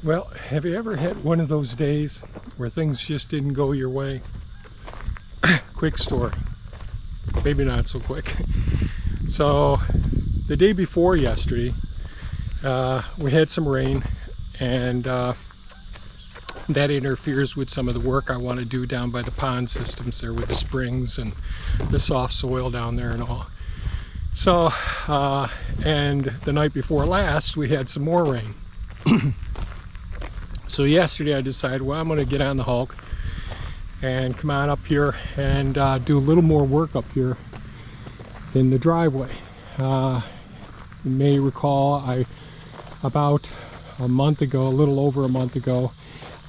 Well, have you ever had one of those days where things just didn't go your way? Quick story. Maybe not so quick. So, the day before yesterday, we had some rain, and that interferes with some of the work I want to do down by the pond systems there with the springs and the soft soil down there and all. So, and the night before last, we had some more rain. So yesterday I decided, well, I'm going to get on the Hulk and come on up here and do a little more work up here in the driveway. You may recall about a month ago, a little over a month ago,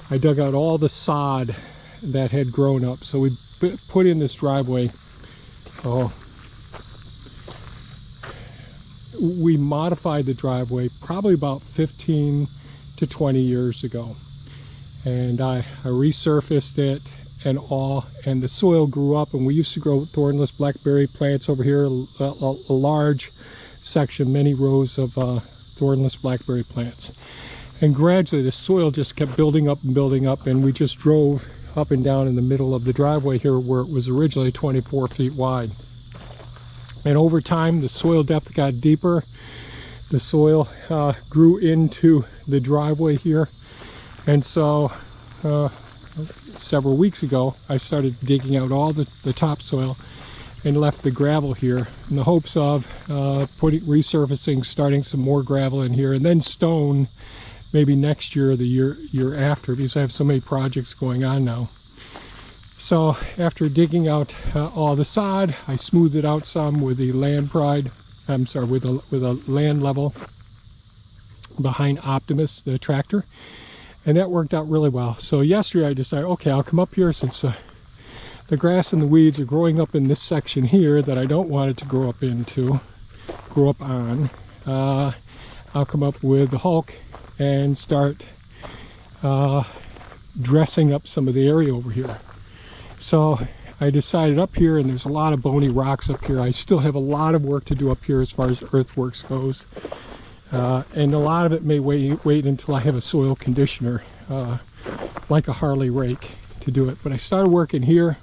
I dug out all the sod that had grown up. So we put in this driveway. We modified the driveway probably about 15 to 20 years ago, and I resurfaced it and all, and the soil grew up, and we used to grow thornless blackberry plants over here, a large section, many rows of thornless blackberry plants, and gradually the soil just kept building up, and we just drove up and down in the middle of the driveway here where it was originally 24 feet wide. And over time the soil depth got deeper. The soil grew into the driveway here, and so several weeks ago I started digging out all the topsoil and left the gravel here in the hopes of resurfacing, starting some more gravel in here, and then stone maybe next year or the year after, because I have so many projects going on now. So after digging out all the sod, I smoothed it out some with the with a land level behind Optimus, the tractor, and that worked out really well. So yesterday I decided, okay, I'll come up here since the grass and the weeds are growing up in this section here that I don't want it to grow up on. I'll come up with the Hulk and start dressing up some of the area over here. So I decided up here, and there's a lot of bony rocks up here. I still have a lot of work to do up here as far as earthworks goes. And a lot of it may wait until I have a soil conditioner, like a Harley rake, to do it. But I started working here,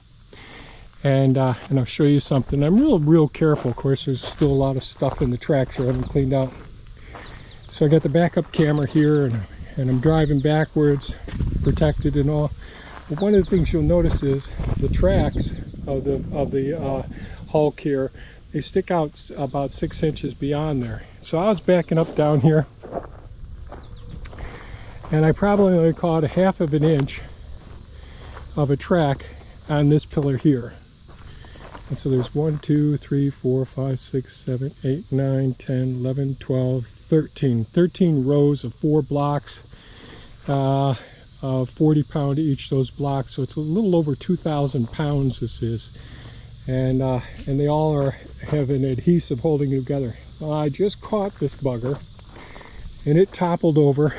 and I'll show you something. I'm real careful. Of course, there's still a lot of stuff in the tracks I haven't cleaned out. So I got the backup camera here, and I'm driving backwards, protected and all. But one of the things you'll notice is the tracks of the Hulk here, they stick out about 6 inches beyond there. So I was backing up down here, and I probably only caught a half of an inch of a track on this pillar here. And so there's 1, 2, 3, 4, 5, 6, 7, 8, 9, 10, 11, 12, 13 rows of 4 blocks, 40 pound each, those blocks. So it's a little over 2,000 pounds this is, and they all have an adhesive holding it together. Well, I just caught this bugger, and it toppled over,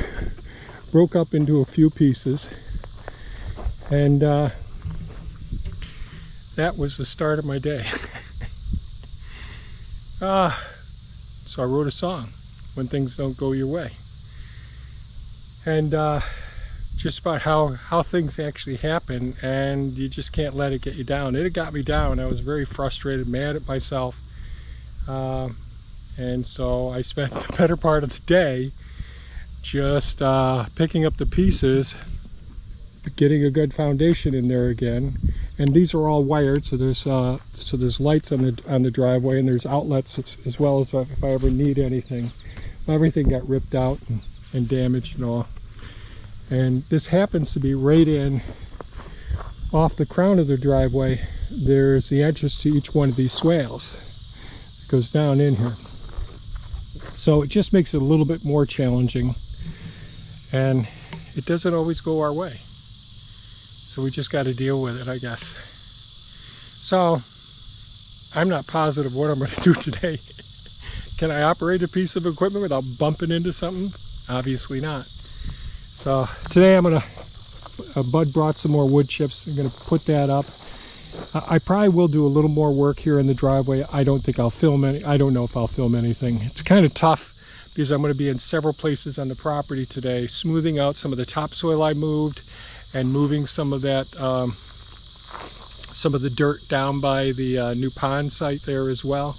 broke up into a few pieces, and that was the start of my day. So I wrote a song, When Things Don't Go Your Way, and just about how things actually happen, and you just can't let it get you down. It got me down. I was very frustrated, mad at myself, and so I spent the better part of the day just picking up the pieces, getting a good foundation in there again. And these are all wired, so there's lights on the driveway, and there's outlets as well, as if I ever need anything. Everything got ripped out and damaged and all. And this happens to be right in off the crown of the driveway. There's the entrance to each one of these swales. It goes down in here. So it just makes it a little bit more challenging, and it doesn't always go our way. So we just got to deal with it, I guess. So I'm not positive what I'm going to do today. Can I operate a piece of equipment without bumping into something? Obviously not. So today I'm going to, Bud brought some more wood chips. I'm going to put that up. I probably will do a little more work here in the driveway. I don't think I'll film any. I don't know if I'll film anything. It's kind of tough because I'm going to be in several places on the property today, smoothing out some of the topsoil I moved and moving some of that, some of the dirt down by the new pond site there as well.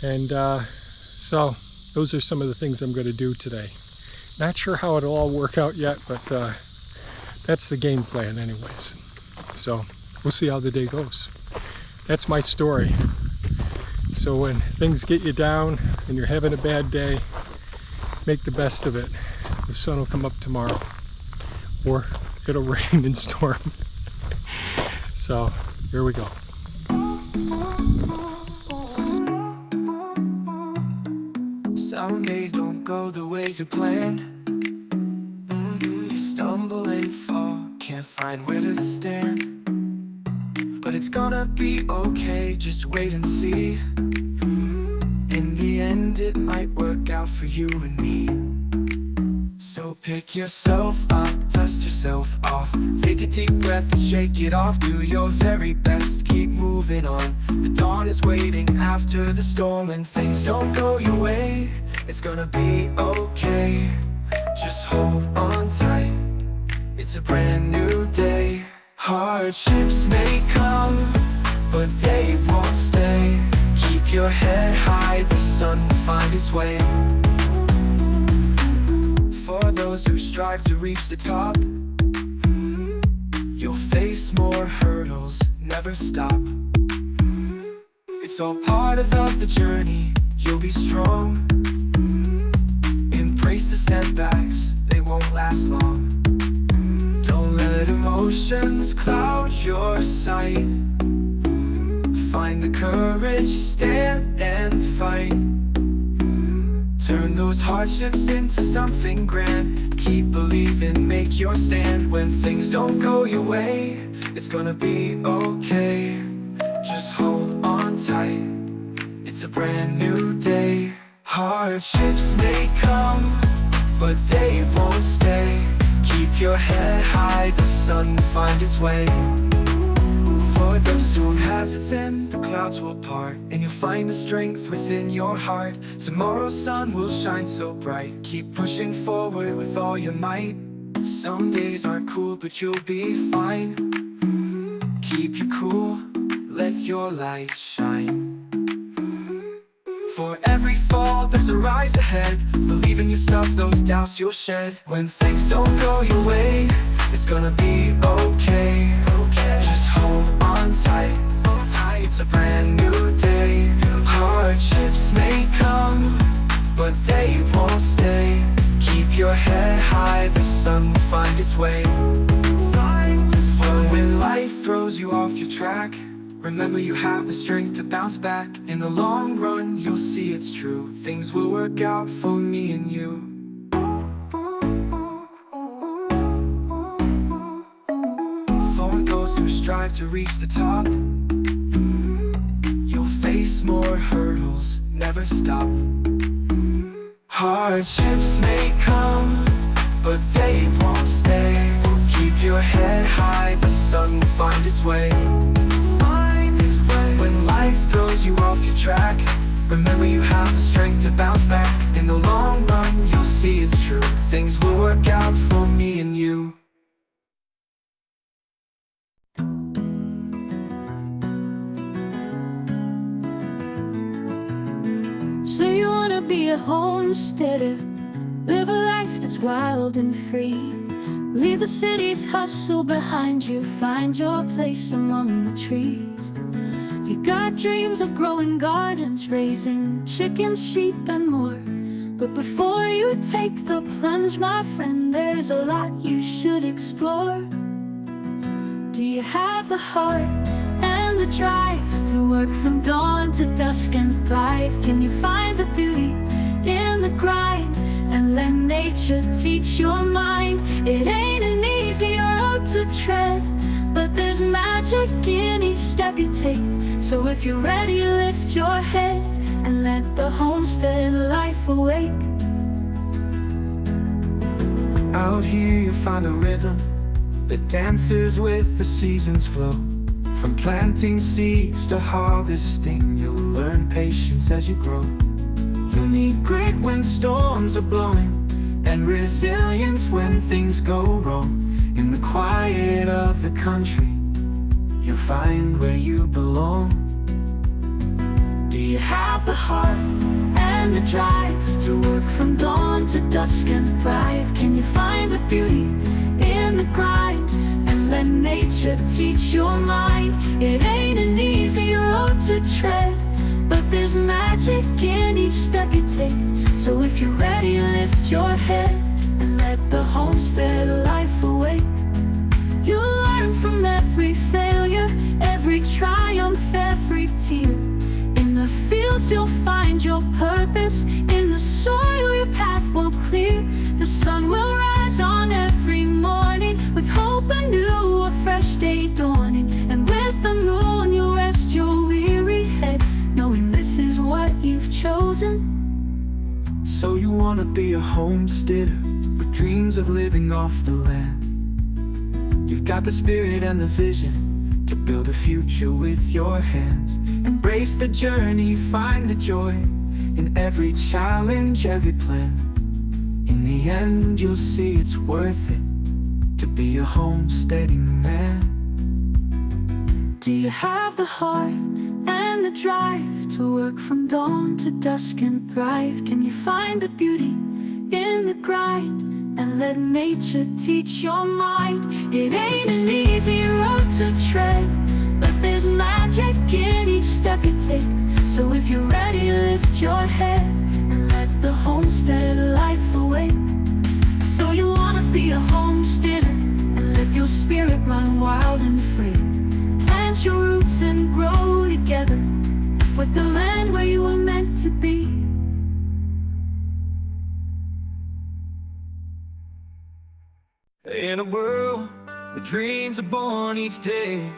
And so those are some of the things I'm going to do today. Not sure how it'll all work out yet, but that's the game plan anyways. So we'll see how the day goes. That's my story. So when things get you down and you're having a bad day, make the best of it. The sun will come up tomorrow, or it'll rain and storm. So here we go. Some days don't go the way you planned. You stumble and fall, can't find where to stand. But it's gonna be okay, just wait and see. In the end it might work out for you and me. So pick yourself up, dust yourself off, take a deep breath and shake it off. Do your very best, keep moving on. The dawn is waiting after the storm, and things don't go your way. It's gonna be okay, just hold on tight. It's a brand new day. Hardships may come, but they won't stay. Keep your head high, the sun will find its way. For those who strive to reach the top, you'll face more hurdles, never stop. It's all part of the journey, you'll be strong. Embrace the setbacks, they won't last long. Don't let emotions cloud your sight. Find the courage, stand and fight. Turn those hardships into something grand. Keep believing, make your stand. When things don't go your way, it's gonna be okay. Just hold on tight, it's a brand new day. Hardships may come, but they won't stay. Keep your head high, the sun will find its way. For the storm has its end, the clouds will part, and you'll find the strength within your heart. Tomorrow's sun will shine so bright. Keep pushing forward with all your might. Some days aren't cool, but you'll be fine. Keep you cool, let your light shine. For every fall, there's a rise ahead. Believe in yourself, those doubts you'll shed. When things don't go your way, it's gonna be okay. Just hold on tight, it's a brand new day. Hardships may come, but they won't stay. Keep your head high, the sun will find its way. But when life throws you off your track, remember you have the strength to bounce back. In the long run, you'll see it's true. Things will work out for me and you. For those who strive to reach the top, you'll face more hurdles, never stop. Hardships may come, but they won't stay. Keep your head high, the sun will find its way. When life throws you off your track, remember you have the strength to bounce back. In the long run, you'll see it's true. Things will work out for me and you. So you wanna be a homesteader, live a life that's wild and free. Leave the city's hustle behind you, find your place among the trees. You got dreams of growing gardens, raising chickens, sheep and more. But before you take the plunge, my friend, there's a lot you should explore. Do you have the heart and the drive to work from dawn to dusk and thrive? Can you find the beauty in the grind and let nature teach your mind? It ain't an easy road to tread, but there's magic in each step you take. So if you're ready, lift your head and let the homestead life awake. Out here you find a rhythm that dances with the season's flow. From planting seeds to harvesting, you'll learn patience as you grow. You need grit when storms are blowing, and resilience when things go wrong. In the quiet of the country, you'll find where you belong. Do you have the heart and the drive to work from dawn to dusk and thrive? Can you find the beauty in the grind and let nature teach your mind? It ain't an easy road to tread, but there's magic in each step you take. So if you're ready, lift your head and let the homestead life awake. You'll learn from every failure, every triumph, every tear. In the fields you'll find your purpose, in the soil your path will clear. The sun will rise on every morning, with hope anew, a fresh day dawning. And with the moon you'll rest your weary head, knowing this is what you've chosen. So you wanna be a homesteader, with dreams of living off the land. You've got the spirit and the vision to build a future with your hands. Embrace the journey, find the joy in every challenge, every plan. In the end you'll see it's worth it to be a homesteading man. Do you have the heart and the drive to work from dawn to dusk and thrive? Can you find the beauty in the grind and let nature teach your mind? It ain't an easy road to tread, but there's magic in each step you take. So if you're ready, lift your head and let the homestead life awake. So you wanna be a homesteader and let your spirit run wild and free. Plant your roots and grow together with the land where you were meant to be. In a world where dreams are born each day,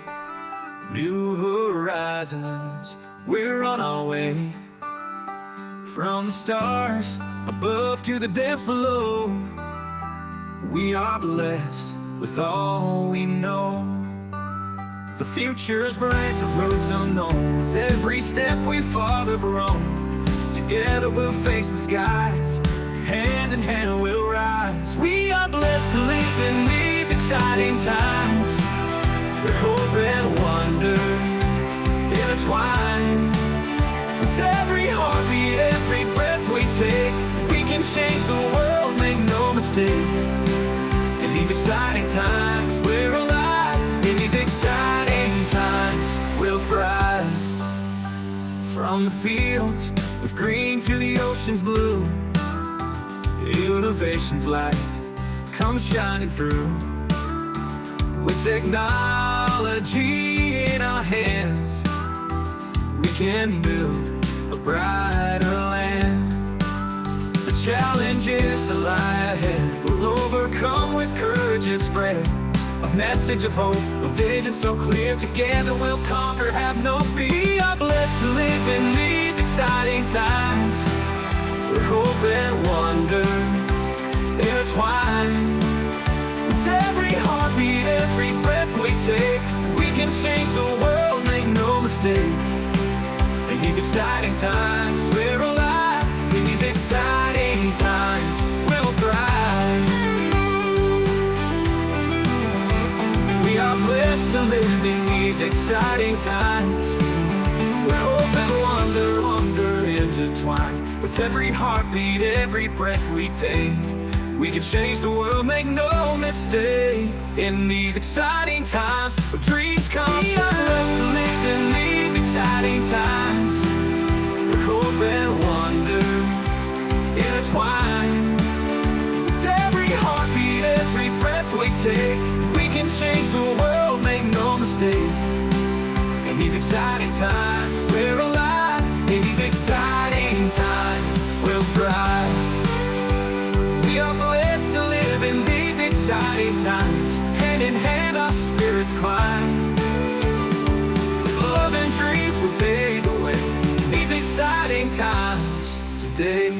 new horizons, we're on our way. From the stars above to the depth below, we are blessed with all we know. The future's bright, the road's unknown. With every step we farther grown, together we'll face the skies, hand in hand we'll rise. We are blessed to live in these exciting times, where hope and wonder intertwine. With every heartbeat, every breath we take, we can change the world, make no mistake. In these exciting times, we're alive. In these exciting times, we'll thrive. From the fields of green to the ocean's blue, innovation's light comes shining through. With technology in our hands, we can build a brighter land. The challenges that lie ahead we'll overcome with courage and spread a message of hope, a vision so clear. Together we'll conquer, have no fear. We are blessed to live in these exciting times, where hope and wonder intertwine. With every heartbeat, every breath we take, we can change the world, make no mistake. In these exciting times, we're alive. In these exciting times, we'll thrive. We are blessed to live in these exciting times, where hope and wonder intertwine. With every heartbeat, every breath we take, we can change the world, make no mistake. In these exciting times, where dreams come true. We are blessed to live in these exciting times, where hope and wonder intertwine. With every heartbeat, every breath we take, we can change the world, make no mistake. In these exciting times, we're alive. In these exciting times, we'll thrive. We are blessed to live in these exciting times. Hand in hand our spirits climb. With love and dreams we'll pave the way. These exciting times today.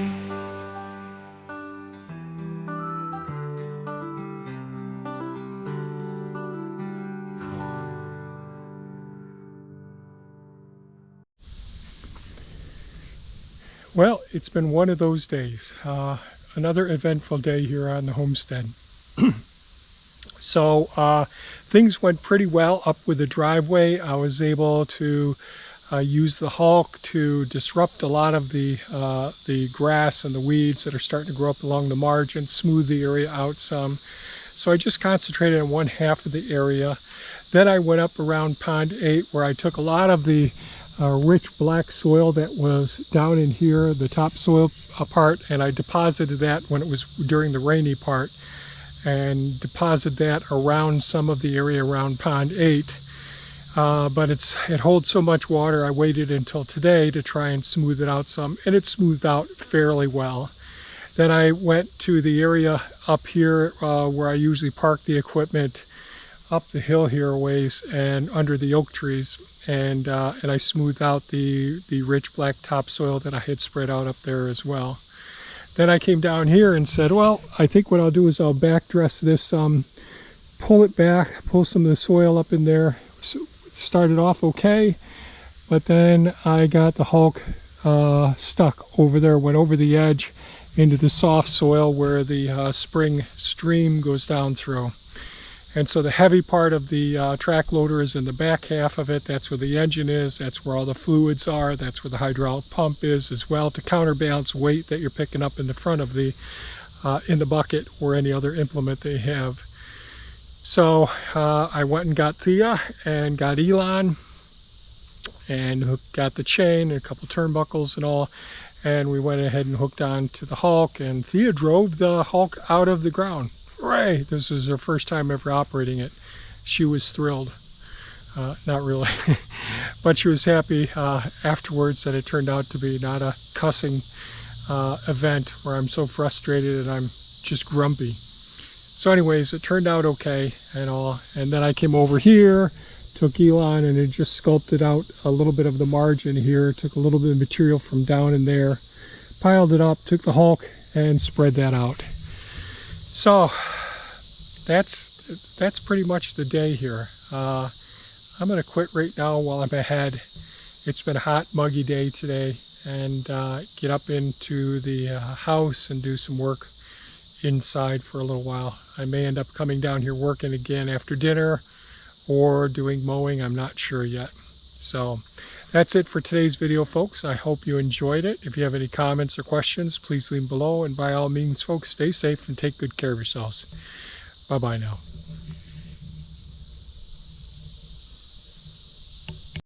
Well, it's been one of those days. Another eventful day here on the homestead. So things went pretty well up with the driveway. I was able to use the hulk to disrupt a lot of the grass and the weeds that are starting to grow up along the margin, smooth the area out some. So I just concentrated on one half of the area. Then I went up around Pond 8 where I took a lot of the rich black soil that was down in here, the topsoil part, and I deposited that when it was during the rainy part, and deposited that around some of the area around Pond 8. But it holds so much water, I waited until today to try and smooth it out some, and it smoothed out fairly well. Then I went to the area up here where I usually park the equipment, up the hill here a ways and under the oak trees, and I smoothed out the rich black topsoil that I had spread out up there as well. Then I came down here and said, well, I think what I'll do is I'll back dress this, pull it back, pull some of the soil up in there. So started off okay, but then I got the hulk stuck over there, went over the edge into the soft soil where the spring stream goes down through. And so the heavy part of the track loader is in the back half of it. That's where the engine is. That's where all the fluids are. That's where the hydraulic pump is as well, to counterbalance weight that you're picking up in the front of the in the bucket or any other implement they have. So I went and got Thea and got Elon and got the chain and a couple turnbuckles and all. And we went ahead and hooked on to the hulk, and Thea drove the hulk out of the ground. Hooray! This is her first time ever operating it. She was thrilled. Not really. But she was happy afterwards that it turned out to be not a cussing event where I'm so frustrated and I'm just grumpy. So anyways, it turned out okay and all. And then I came over here, took Elon, and it just sculpted out a little bit of the margin here, took a little bit of material from down in there, piled it up, took the hulk, and spread that out. So that's pretty much the day here. I'm going to quit right now while I'm ahead. It's been a hot, muggy day today, and get up into the house and do some work inside for a little while. I may end up coming down here working again after dinner or doing mowing. I'm not sure yet. So that's it for today's video, folks. I hope you enjoyed it. If you have any comments or questions, please leave them below. And by all means, folks, stay safe and take good care of yourselves. Bye-bye now.